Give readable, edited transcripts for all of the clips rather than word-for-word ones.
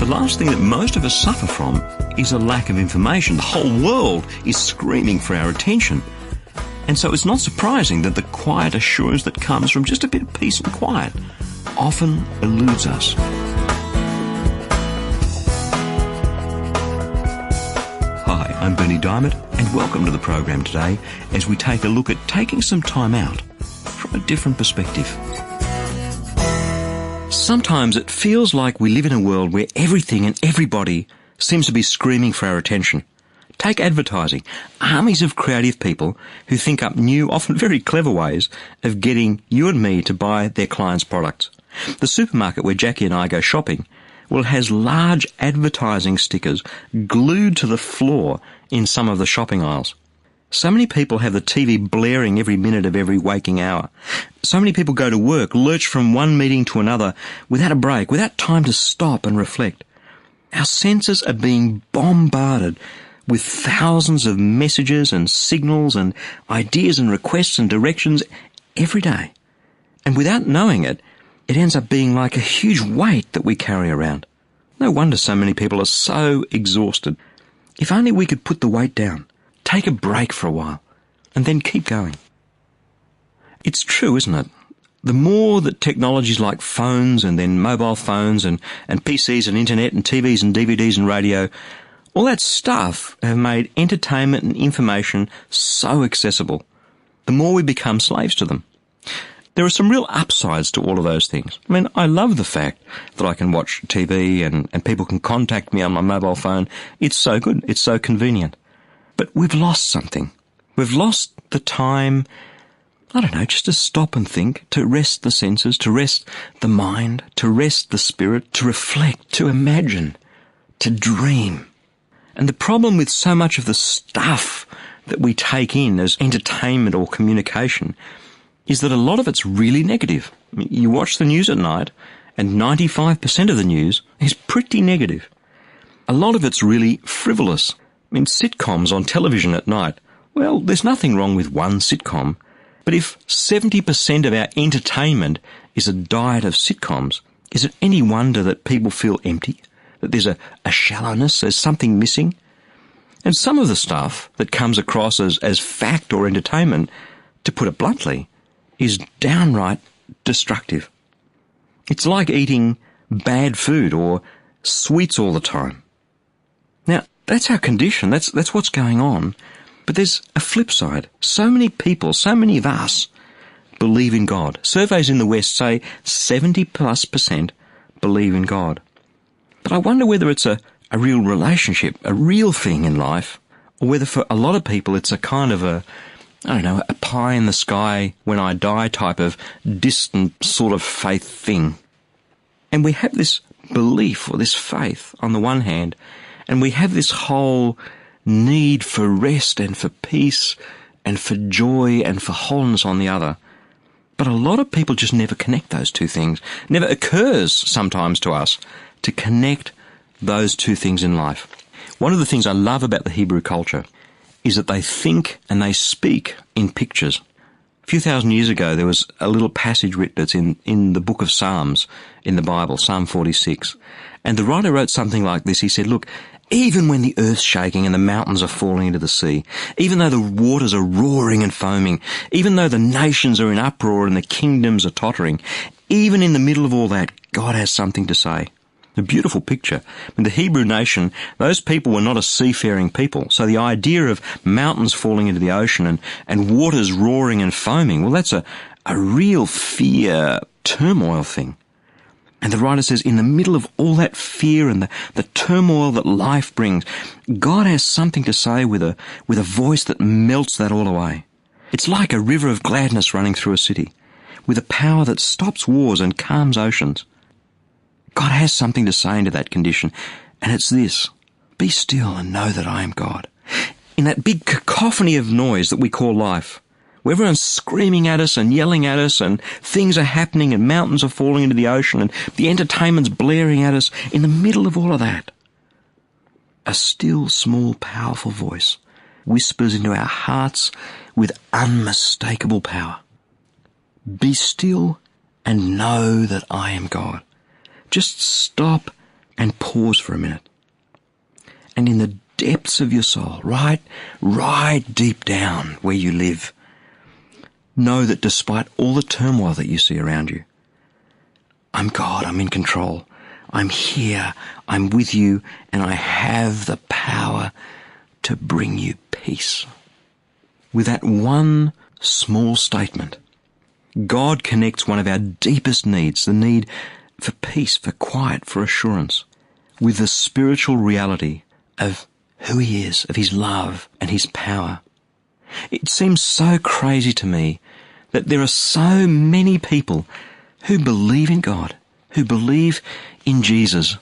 The last thing that most of us suffer from is a lack of information. The whole world is screaming for our attention. And so it's not surprising that the quiet assurance that comes from just a bit of peace and quiet often eludes us. Hi, I'm Berni Dymet, and welcome to the program today as we take a look at taking some time out from a different perspective. Sometimes it feels like we live in a world where everything and everybody seems to be screaming for our attention. Take advertising. Armies of creative people who think up new, often very clever ways of getting you and me to buy their clients' products. The supermarket where Jackie and I go shopping, has large advertising stickers glued to the floor in some of the shopping aisles. So many people have the TV blaring every minute of every waking hour. So many people go to work, lurch from one meeting to another without a break, without time to stop and reflect. Our senses are being bombarded with thousands of messages and signals and ideas and requests and directions every day. And without knowing it, it ends up being like a huge weight that we carry around. No wonder so many people are so exhausted. If only we could put the weight down, take a break for a while, and then keep going. It's true, isn't it? The more that technologies like phones and then mobile phones and PCs and internet and TVs and DVDs and radio, all that stuff have made entertainment and information so accessible, the more we become slaves to them. There are some real upsides to all of those things. I mean, I love the fact that I can watch TV and people can contact me on my mobile phone. It's so good. It's so convenient. But we've lost something. We've lost the time, just to stop and think, to rest the senses, to rest the mind, to rest the spirit, to reflect, to imagine, to dream. And the problem with so much of the stuff that we take in as entertainment or communication is that a lot of it's really negative. I mean, you watch the news at night, and 95% of the news is pretty negative. A lot of it's really frivolous. I mean, sitcoms on television at night, there's nothing wrong with one sitcom, but if 70% of our entertainment is a diet of sitcoms, is it any wonder that people feel empty? That there's a shallowness, there's something missing? And some of the stuff that comes across as fact or entertainment, to put it bluntly, is downright destructive. It's like eating bad food or sweets all the time. Now, that's our condition. That's what's going on. But there's a flip side. So many people, so many of us, believe in God. Surveys in the West say 70+% believe in God. But I wonder whether it's a real relationship, a real thing in life, or whether for a lot of people it's a kind of a pie in the sky when I die type of distant sort of faith thing. And we have this belief or this faith on the one hand, and we have this whole need for rest and for peace and for joy and for wholeness on the other. But a lot of people just never connect those two things. It never occurs sometimes to us to connect those two things in life. One of the things I love about the Hebrew culture is that they think and they speak in pictures. A few thousand years ago, there was a little passage written that's in the book of Psalms in the Bible, Psalm 46. And the writer wrote something like this. He said, look, even when the earth's shaking and the mountains are falling into the sea, even though the waters are roaring and foaming, even though the nations are in uproar and the kingdoms are tottering, even in the middle of all that, God has something to say. A beautiful picture. In the Hebrew nation, those people were not a seafaring people. So the idea of mountains falling into the ocean and waters roaring and foaming, that's a real fear, turmoil thing. And the writer says, in the middle of all that fear and the turmoil that life brings, God has something to say with a voice that melts that all away. It's like a river of gladness running through a city, with a power that stops wars and calms oceans. God has something to say into that condition, and it's this: be still and know that I am God. In that big cacophony of noise that we call life, where everyone's screaming at us and yelling at us and things are happening and mountains are falling into the ocean and the entertainment's blaring at us, in the middle of all of that, a still, small, powerful voice whispers into our hearts with unmistakable power. Be still and know that I am God. Just stop, and pause for a minute. And in the depths of your soul, right deep down where you live, know that despite all the turmoil that you see around you, I'm God, I'm in control, I'm here, I'm with you, and I have the power to bring you peace. With that one small statement, God connects one of our deepest needs, the need for peace, for quiet, for assurance, with the spiritual reality of who He is, of His love and His power. It seems so crazy to me that there are so many people who believe in God, who believe in Jesus,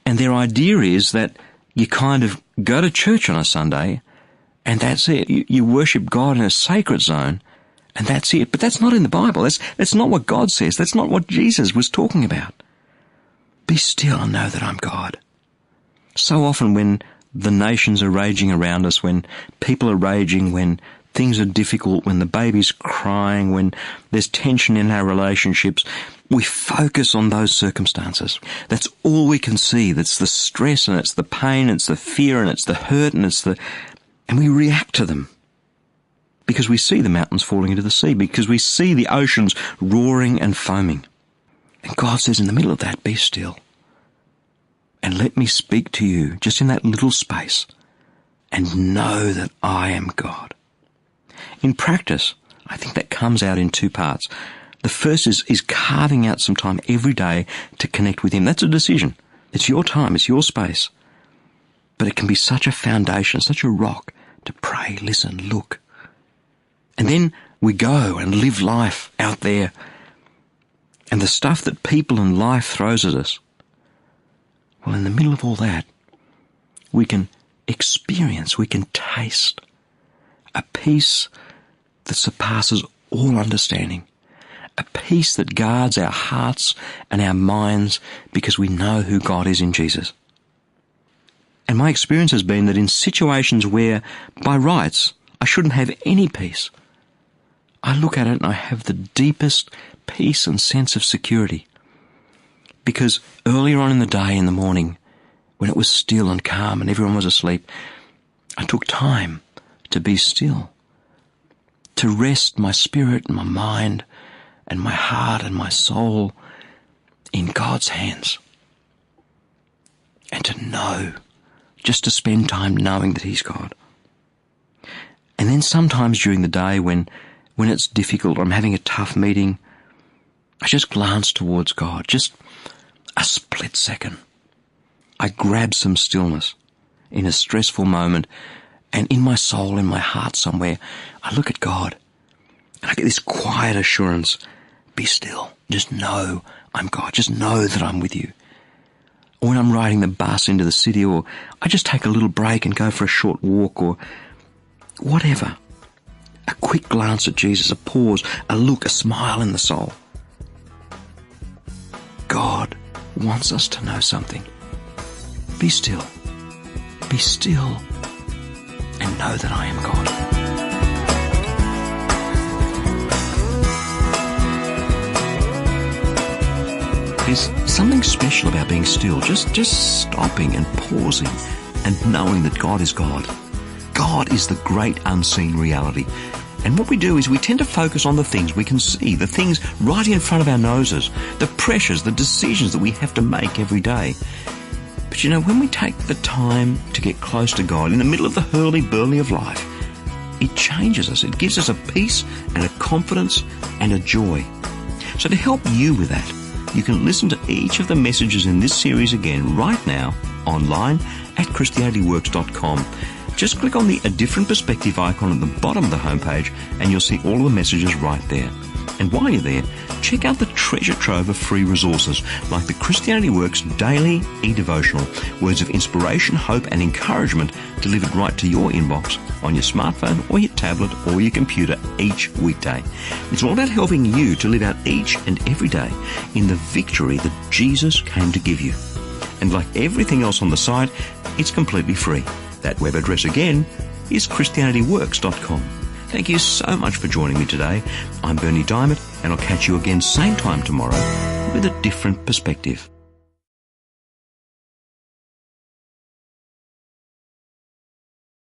and their idea is that you kind of go to church on a Sunday and that's it. You worship God in a sacred zone and that's it. But that's not in the Bible. That's not what God says. That's not what Jesus was talking about. Be still and know that I'm God. So often when the nations are raging around us, when people are raging, when things are difficult, when the baby's crying, when there's tension in our relationships, we focus on those circumstances. That's all we can see. That's the stress and it's the pain, it's the fear and it's the hurt and we react to them because we see the mountains falling into the sea, because we see the oceans roaring and foaming. And God says, in the middle of that, be still. And let me speak to you just in that little space and know that I am God. In practice, I think that comes out in two parts. The first is carving out some time every day to connect with Him. That's a decision. It's your time, it's your space. But it can be such a foundation, such a rock to pray, listen, look. And then we go and live life out there. And the stuff that people and life throws at us, well, in the middle of all that, we can experience, we can taste a peace that surpasses all understanding, a peace that guards our hearts and our minds because we know who God is in Jesus. And my experience has been that in situations where, by rights, I shouldn't have any peace, I look at it and I have the deepest peace and sense of security. Because earlier on in the day, in the morning, when it was still and calm and everyone was asleep, I took time to be still, to rest my spirit and my mind and my heart and my soul in God's hands. And to know, just to spend time knowing that He's God. And then sometimes during the day when it's difficult or I'm having a tough meeting, I just glance towards God, just a split second. I grab some stillness in a stressful moment, and in my soul, in my heart somewhere, I look at God and I get this quiet assurance. Be still. Just know I'm God. Just know that I'm with you. Or when I'm riding the bus into the city, or I just take a little break and go for a short walk, or whatever. A quick glance at Jesus, a pause, a look, a smile in the soul. God wants us to know something. Be still. Be still and know that I am God. There's something special about being still, just stopping and pausing and knowing that God is God. God is the great unseen reality. And what we do is we tend to focus on the things we can see, the things right in front of our noses, the pressures, the decisions that we have to make every day. But you know, when we take the time to get close to God in the middle of the hurly-burly of life, it changes us. It gives us a peace and a confidence and a joy. So to help you with that, you can listen to each of the messages in this series again right now online at ChristianityWorks.com. Just click on the A Different Perspective icon at the bottom of the homepage and you'll see all of the messages right there. And while you're there, check out the treasure trove of free resources like the Christianity Works Daily e-devotional, words of inspiration, hope and encouragement delivered right to your inbox on your smartphone or your tablet or your computer each weekday. It's all about helping you to live out each and every day in the victory that Jesus came to give you. And like everything else on the site, it's completely free. That web address again is ChristianityWorks.com. Thank you so much for joining me today. I'm Berni Dymet, and I'll catch you again same time tomorrow with a different perspective.